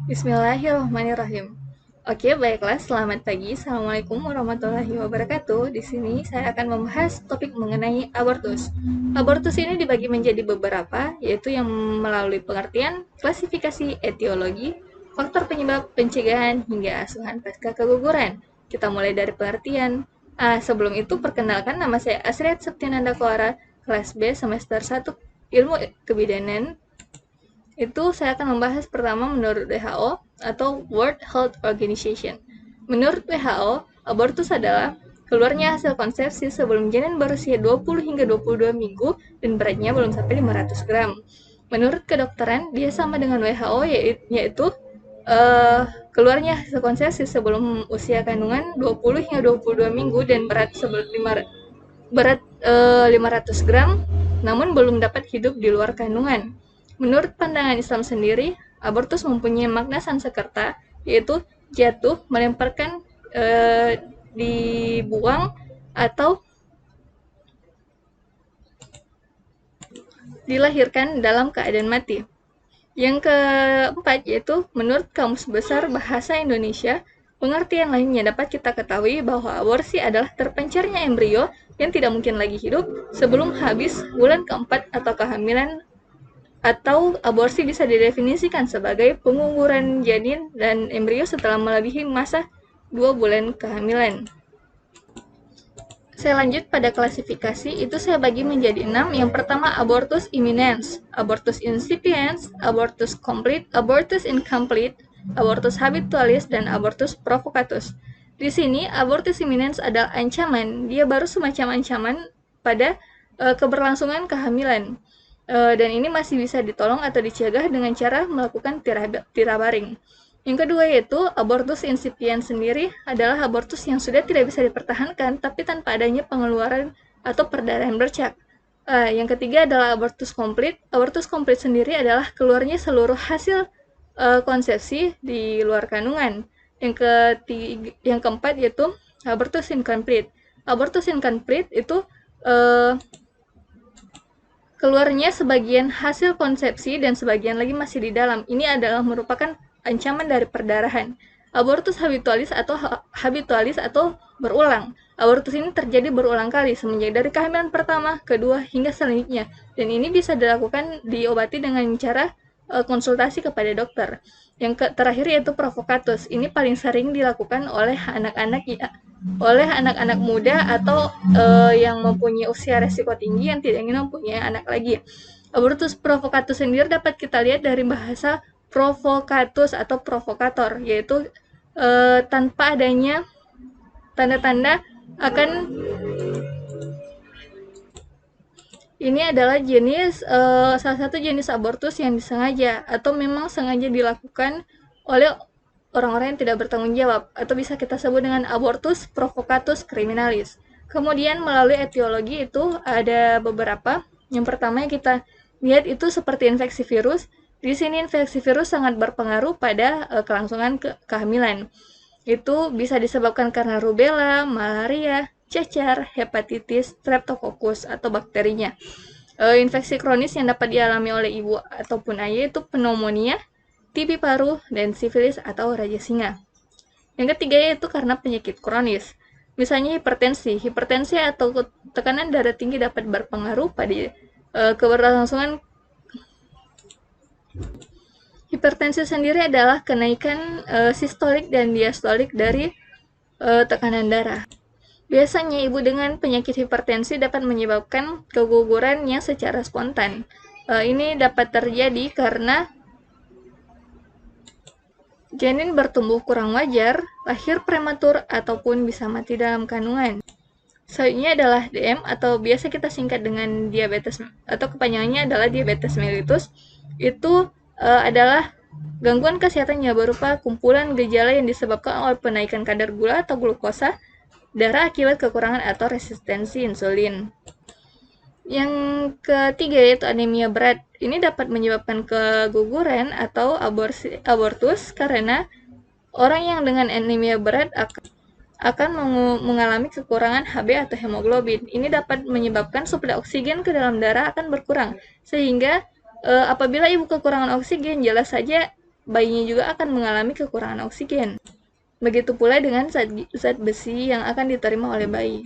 Bismillahirrahmanirrahim. Oke, baiklah. Selamat pagi. Assalamualaikum warahmatullahi wabarakatuh. Di sini saya akan membahas topik mengenai abortus. Abortus ini dibagi menjadi beberapa, yaitu yang melalui pengertian, klasifikasi, etiologi, faktor penyebab, pencegahan, hingga asuhan pasca keguguran. Kita mulai dari pengertian. Sebelum itu, perkenalkan, nama saya Asriat Septiananda Koara, kelas B semester 1 Ilmu Kebidanan. Itu saya akan membahas pertama menurut WHO atau World Health Organization. Menurut WHO, abortus adalah keluarnya hasil konsepsi sebelum janin berusia 20 hingga 22 minggu dan beratnya belum sampai 500 gram. Menurut kedokteran, dia sama dengan WHO, yaitu keluarnya hasil konsepsi sebelum usia kandungan 20 hingga 22 minggu dan berat 500 gram, namun belum dapat hidup di luar kandungan. Menurut pandangan Islam sendiri, abortus mempunyai makna Sanskerta, yaitu jatuh, melemparkan, dibuang, atau dilahirkan dalam keadaan mati. Yang keempat yaitu menurut Kamus Besar Bahasa Indonesia, pengertian lainnya dapat kita ketahui bahwa aborsi adalah terpencarnya embrio yang tidak mungkin lagi hidup sebelum habis bulan keempat atau kehamilan, atau aborsi bisa didefinisikan sebagai penguburan janin dan embrio setelah melebihi masa 2 bulan kehamilan. Saya lanjut pada klasifikasi, itu saya bagi menjadi 6. Yang pertama, abortus imminens, abortus incipiens, abortus complete, abortus incomplete, abortus habitualis, dan abortus provocatus. Di sini, abortus imminens adalah ancaman. Dia baru semacam ancaman pada keberlangsungan kehamilan. Dan ini masih bisa ditolong atau dicegah dengan cara melakukan tirabaring. Yang kedua yaitu abortus incipiens sendiri adalah abortus yang sudah tidak bisa dipertahankan tapi tanpa adanya pengeluaran atau perdarahan bercak. Yang ketiga adalah abortus komplit. Abortus komplit sendiri adalah keluarnya seluruh hasil konsepsi di luar kandungan. Yang keempat yaitu abortus incomplete. Abortus incomplete itu keluarnya sebagian hasil konsepsi dan sebagian lagi masih di dalam. Ini adalah merupakan ancaman dari perdarahan. Abortus habitualis atau berulang. Abortus ini terjadi berulang kali semenjak dari kehamilan pertama, kedua, hingga selanjutnya. Dan ini bisa diobati dengan cara konsultasi kepada dokter. Yang terakhir yaitu provokatus. Ini paling sering dilakukan oleh anak-anak muda atau yang mempunyai usia resiko tinggi yang tidak ingin mempunyai anak lagi. Abortus provokatus sendiri dapat kita lihat dari bahasa provokatus atau provokator, yaitu tanpa adanya tanda-tanda akan ini adalah salah satu jenis abortus yang disengaja atau memang sengaja dilakukan oleh orang-orang yang tidak bertanggung jawab, atau bisa kita sebut dengan abortus provocatus criminalis. Kemudian melalui etiologi itu ada beberapa. Yang pertama yang kita lihat itu seperti infeksi virus. Di sini infeksi virus sangat berpengaruh pada kelangsungan kehamilan. Itu bisa disebabkan karena rubella, malaria, cacar, hepatitis, streptococcus atau bakterinya. Infeksi kronis yang dapat dialami oleh ibu ataupun ayah itu pneumonia, TB paru, dan sifilis atau raja singa. Yang ketiga yaitu karena penyakit kronis. Misalnya hipertensi. Hipertensi atau tekanan darah tinggi dapat berpengaruh pada keberlangsungan. Hipertensi sendiri adalah kenaikan sistolik dan diastolik dari tekanan darah. Biasanya ibu dengan penyakit hipertensi dapat menyebabkan keguguran yang secara spontan. Ini dapat terjadi karena janin bertumbuh kurang wajar, lahir prematur, ataupun bisa mati dalam kandungan. Selanjutnya adalah DM atau biasa kita singkat dengan diabetes atau kepanjangannya adalah diabetes mellitus. Itu adalah gangguan kesehatan yang berupa kumpulan gejala yang disebabkan oleh penaikan kadar gula atau glukosa darah akibat kekurangan atau resistensi insulin. Yang ketiga yaitu anemia berat. Ini dapat menyebabkan keguguran atau abortus karena orang yang dengan anemia berat akan mengalami kekurangan Hb atau hemoglobin. Ini dapat menyebabkan suplai oksigen ke dalam darah akan berkurang, sehingga apabila ibu kekurangan oksigen, jelas saja bayinya juga akan mengalami kekurangan oksigen. Begitu pula dengan zat besi yang akan diterima oleh bayi.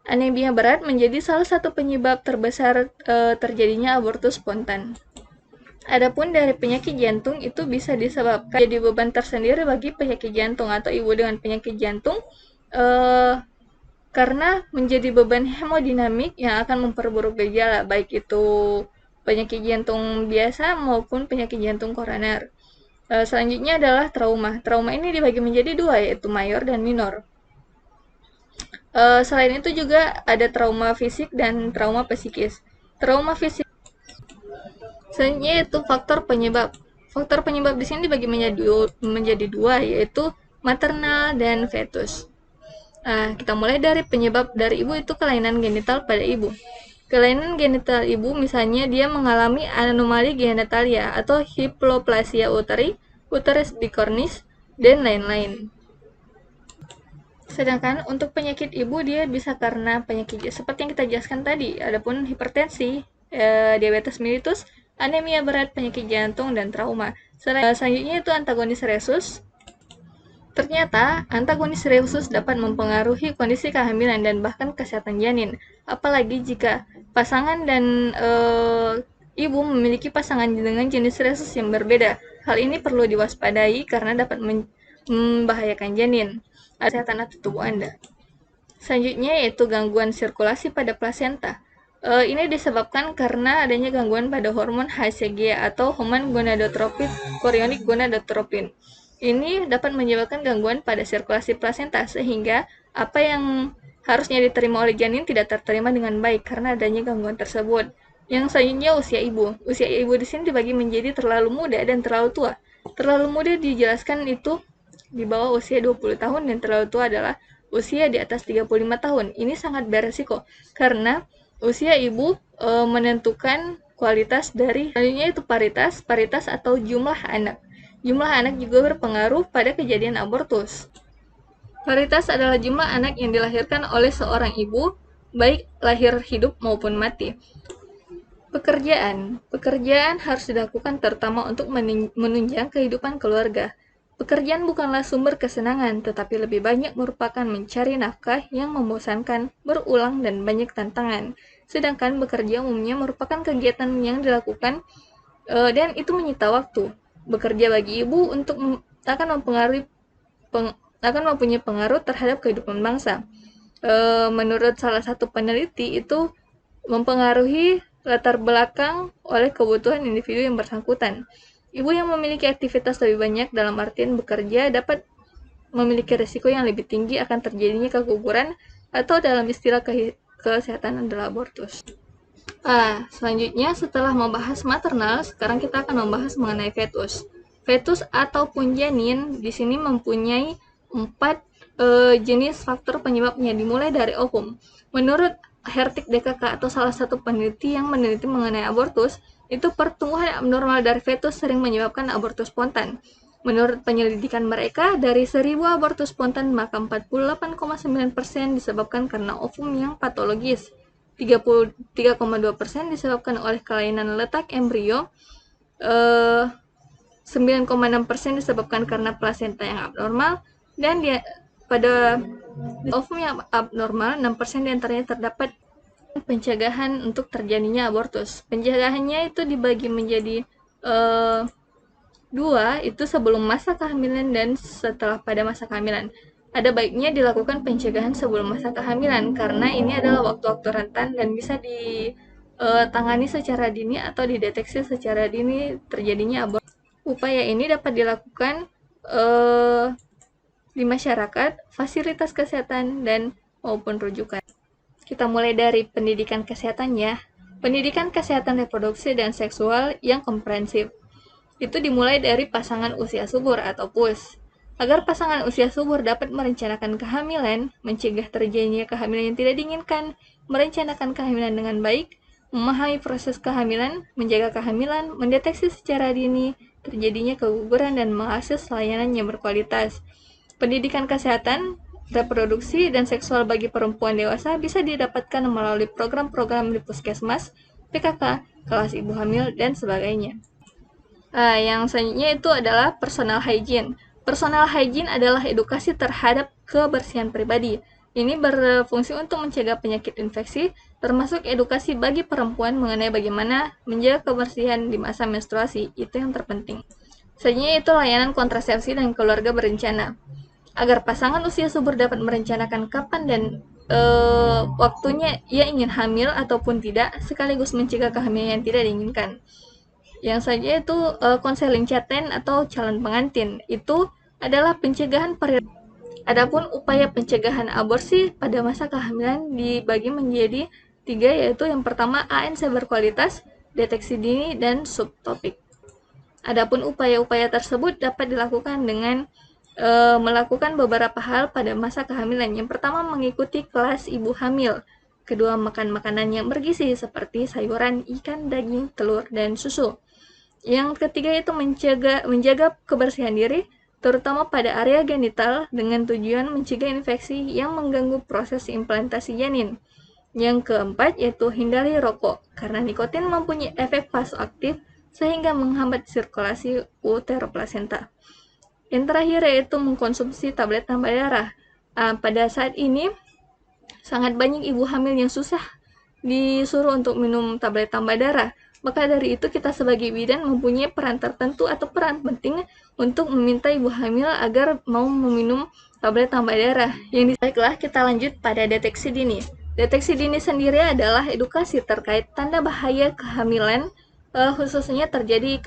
Anemia berat menjadi salah satu penyebab terbesar terjadinya abortus spontan. Adapun dari penyakit jantung itu bisa disebabkan jadi beban tersendiri bagi penyakit jantung atau ibu dengan penyakit jantung karena menjadi beban hemodinamik yang akan memperburuk gejala, baik itu penyakit jantung biasa maupun penyakit jantung koroner. Selanjutnya adalah trauma. Trauma ini dibagi menjadi dua, yaitu mayor dan minor. Selain itu juga ada trauma fisik dan trauma psikis. Trauma fisik selanjutnya itu faktor penyebab. Faktor penyebab di sini dibagi menjadi dua, yaitu maternal dan fetus. Kita mulai dari penyebab dari ibu itu kelainan genital pada ibu. Kelainan genital ibu misalnya dia mengalami anomali genitalia atau hiploplasia uteri, uterus bicornis, dan lain-lain. Sedangkan untuk penyakit ibu dia bisa karena penyakit seperti yang kita jelaskan tadi, adapun hipertensi, diabetes mellitus, anemia berat, penyakit jantung, dan trauma. Selanjutnya itu antagonis resus. Ternyata, antagonis resus dapat mempengaruhi kondisi kehamilan dan bahkan kesehatan janin, apalagi jika pasangan dan ibu memiliki pasangan dengan jenis resus yang berbeda. Hal ini perlu diwaspadai karena dapat membahayakan janin, kesehatan atau tubuh Anda. Selanjutnya yaitu gangguan sirkulasi pada plasenta. Ini disebabkan karena adanya gangguan pada hormon HCG atau Human Gonadotropin Chorionic Gonadotropin. Ini dapat menyebabkan gangguan pada sirkulasi plasenta sehingga apa yang harusnya diterima oleh janin tidak terterima dengan baik karena adanya gangguan tersebut. Yang selanjutnya usia ibu. Usia ibu di sini dibagi menjadi terlalu muda dan terlalu tua. Terlalu muda dijelaskan itu di bawah usia 20 tahun dan terlalu tua adalah usia di atas 35 tahun. Ini sangat beresiko karena usia ibu menentukan kualitas dari selanjutnya itu paritas atau jumlah anak. Jumlah anak juga berpengaruh pada kejadian abortus. Paritas adalah jumlah anak yang dilahirkan oleh seorang ibu, baik lahir hidup maupun mati. Pekerjaan harus dilakukan terutama untuk menunjang kehidupan keluarga. Pekerjaan bukanlah sumber kesenangan, tetapi lebih banyak merupakan mencari nafkah yang membosankan, berulang, dan banyak tantangan. Sedangkan bekerja umumnya merupakan kegiatan yang dilakukan dan itu menyita waktu. Bekerja bagi ibu akan mempunyai pengaruh terhadap kehidupan bangsa. Menurut salah satu peneliti itu mempengaruhi latar belakang oleh kebutuhan individu yang bersangkutan. Ibu yang memiliki aktivitas lebih banyak dalam artian bekerja dapat memiliki risiko yang lebih tinggi akan terjadinya keguguran atau dalam istilah kesehatan adalah abortus. Selanjutnya setelah membahas maternal, sekarang kita akan membahas mengenai fetus. Fetus ataupun janin di sini mempunyai 4 jenis faktor penyebabnya dimulai dari ovum. Menurut Hertik DKK atau salah satu peneliti yang meneliti mengenai abortus, itu pertumbuhan abnormal dari fetus sering menyebabkan abortus spontan. Menurut penyelidikan mereka, dari 1000 abortus spontan maka 48,9% disebabkan karena ovum yang patologis, 33,2% disebabkan oleh kelainan letak embrio, 9,6% disebabkan karena plasenta yang abnormal, dan pada ovum yang abnormal, 6% diantaranya terdapat pencegahan untuk terjadinya abortus. Pencegahannya itu dibagi menjadi 2, itu sebelum masa kehamilan dan setelah pada masa kehamilan. Ada baiknya dilakukan pencegahan sebelum masa kehamilan karena ini adalah waktu-waktu rentan dan bisa ditangani secara dini atau dideteksi secara dini terjadinya abortus. Upaya ini dapat dilakukan di masyarakat, fasilitas kesehatan, dan maupun rujukan. Kita mulai dari pendidikan kesehatan ya. Pendidikan kesehatan reproduksi dan seksual yang komprehensif. Itu dimulai dari pasangan usia subur atau PUS. Agar pasangan usia subur dapat merencanakan kehamilan, mencegah terjadinya kehamilan yang tidak diinginkan, merencanakan kehamilan dengan baik, memahami proses kehamilan, menjaga kehamilan, mendeteksi secara dini terjadinya keguguran dan mengakses layanan yang berkualitas. Pendidikan kesehatan reproduksi dan seksual bagi perempuan dewasa bisa didapatkan melalui program-program di puskesmas, PKK, kelas ibu hamil, dan sebagainya. Yang selanjutnya itu adalah personal hygiene. Personal hygiene adalah edukasi terhadap kebersihan pribadi. Ini berfungsi untuk mencegah penyakit infeksi, termasuk edukasi bagi perempuan mengenai bagaimana menjaga kebersihan di masa menstruasi. Itu yang terpenting. Selanjutnya itu layanan kontrasepsi dan keluarga berencana. Agar pasangan usia subur dapat merencanakan kapan dan waktunya ia ingin hamil ataupun tidak, sekaligus mencegah kehamilan yang tidak diinginkan. Yang saja itu konseling caten atau calon pengantin. Itu adalah pencegahan Adapun upaya pencegahan aborsi pada masa kehamilan dibagi menjadi 3, yaitu yang pertama ANC berkualitas, deteksi dini, dan subtopik. Adapun upaya-upaya tersebut dapat dilakukan dengan melakukan beberapa hal pada masa kehamilan. Yang pertama, mengikuti kelas ibu hamil. Kedua, makan makanan yang bergizi seperti sayuran, ikan, daging, telur, dan susu. Yang ketiga itu menjaga kebersihan diri, terutama pada area genital dengan tujuan mencegah infeksi yang mengganggu proses implantasi janin. Yang keempat yaitu hindari rokok, karena nikotin mempunyai efek vasoaktif sehingga menghambat sirkulasi uteroplasenta. Yang terakhir yaitu mengkonsumsi tablet tambah darah. Pada saat ini sangat banyak ibu hamil yang susah disuruh untuk minum tablet tambah darah. Maka dari itu kita sebagai bidan mempunyai peran tertentu atau peran penting untuk meminta ibu hamil agar mau meminum tablet tambah darah. Baiklah, kita lanjut pada deteksi dini. Deteksi dini sendiri adalah edukasi terkait tanda bahaya kehamilan, khususnya terjadi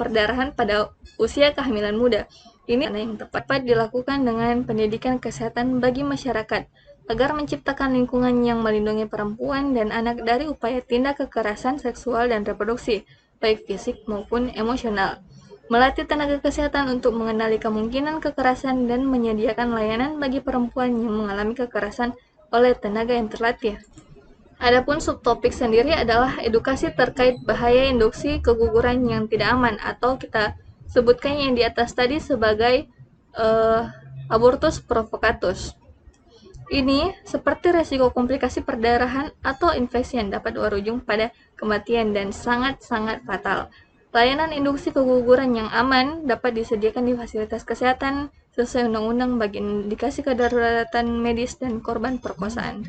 perdarahan pada usia kehamilan muda. Ini yang tepat dilakukan dengan pendidikan kesehatan bagi masyarakat agar menciptakan lingkungan yang melindungi perempuan dan anak dari upaya tindak kekerasan seksual dan reproduksi, baik fisik maupun emosional. Melatih tenaga kesehatan untuk mengenali kemungkinan kekerasan dan menyediakan layanan bagi perempuan yang mengalami kekerasan oleh tenaga yang terlatih. Adapun subtopik sendiri adalah edukasi terkait bahaya induksi keguguran yang tidak aman, atau kita sebutkan yang di atas tadi sebagai abortus provocatus. Ini seperti resiko komplikasi perdarahan atau infeksi yang dapat berujung pada kematian dan sangat-sangat fatal. Layanan induksi keguguran yang aman dapat disediakan di fasilitas kesehatan sesuai undang-undang bagi indikasi kedaruratan medis dan korban perkosaan.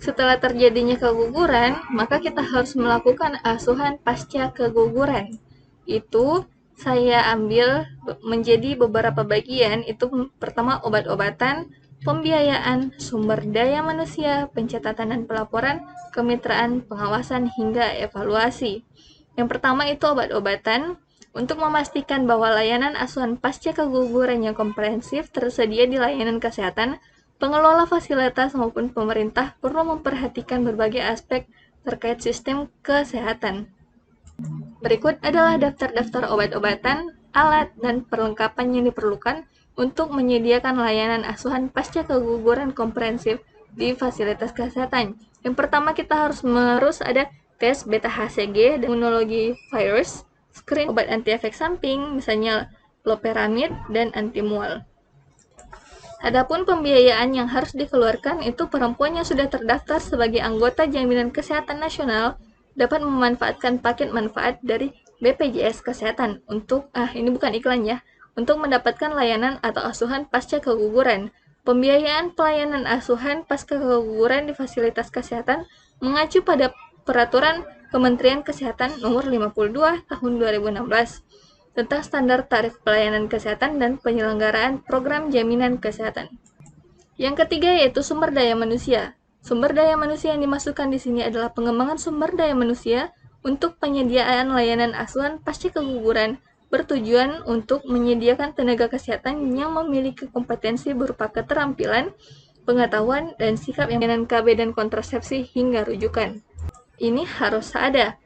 Setelah terjadinya keguguran, maka kita harus melakukan asuhan pasca keguguran. Itu saya ambil menjadi beberapa bagian, itu pertama obat-obatan, pembiayaan, sumber daya manusia, pencatatan dan pelaporan, kemitraan, pengawasan, hingga evaluasi. Yang pertama itu obat-obatan. Untuk memastikan bahwa layanan asuhan pasca keguguran yang komprehensif tersedia di layanan kesehatan, pengelola fasilitas maupun pemerintah perlu memperhatikan berbagai aspek terkait sistem kesehatan. Berikut adalah daftar-daftar obat-obatan, alat, dan perlengkapan yang diperlukan untuk menyediakan layanan asuhan pasca keguguran komprehensif di fasilitas kesehatan. Yang pertama kita harus ada tes beta HCG dan imunologi virus, screen obat anti efek samping, misalnya loperamid dan antimual. Adapun pembiayaan yang harus dikeluarkan itu perempuan yang sudah terdaftar sebagai anggota Jaminan Kesehatan Nasional dapat memanfaatkan paket manfaat dari BPJS Kesehatan untuk ini bukan iklan ya, untuk mendapatkan layanan atau asuhan pasca keguguran. Pembiayaan pelayanan asuhan pasca keguguran di fasilitas kesehatan mengacu pada Peraturan Kementerian Kesehatan Nomor 52 Tahun 2016 tentang standar tarif pelayanan kesehatan dan penyelenggaraan program jaminan kesehatan. Yang ketiga yaitu sumber daya manusia. Sumber daya manusia yang dimasukkan di sini adalah pengembangan sumber daya manusia untuk penyediaan layanan asuhan pasca keguguran bertujuan untuk menyediakan tenaga kesehatan yang memiliki kompetensi berupa keterampilan, pengetahuan, dan sikap yang KB dan kontrasepsi hingga rujukan. Ini harus ada.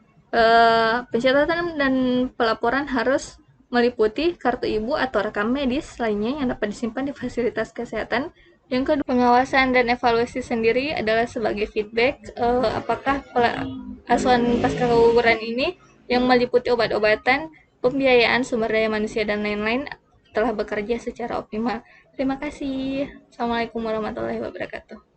Pencatatan dan pelaporan harus meliputi kartu ibu atau rekam medis lainnya yang dapat disimpan di fasilitas kesehatan. Yang kedua, pengawasan dan evaluasi sendiri adalah sebagai feedback apakah asuhan pasca keguguran ini yang meliputi obat-obatan, pembiayaan, sumber daya manusia, dan lain-lain telah bekerja secara optimal. Terima kasih. Assalamualaikum warahmatullahi wabarakatuh.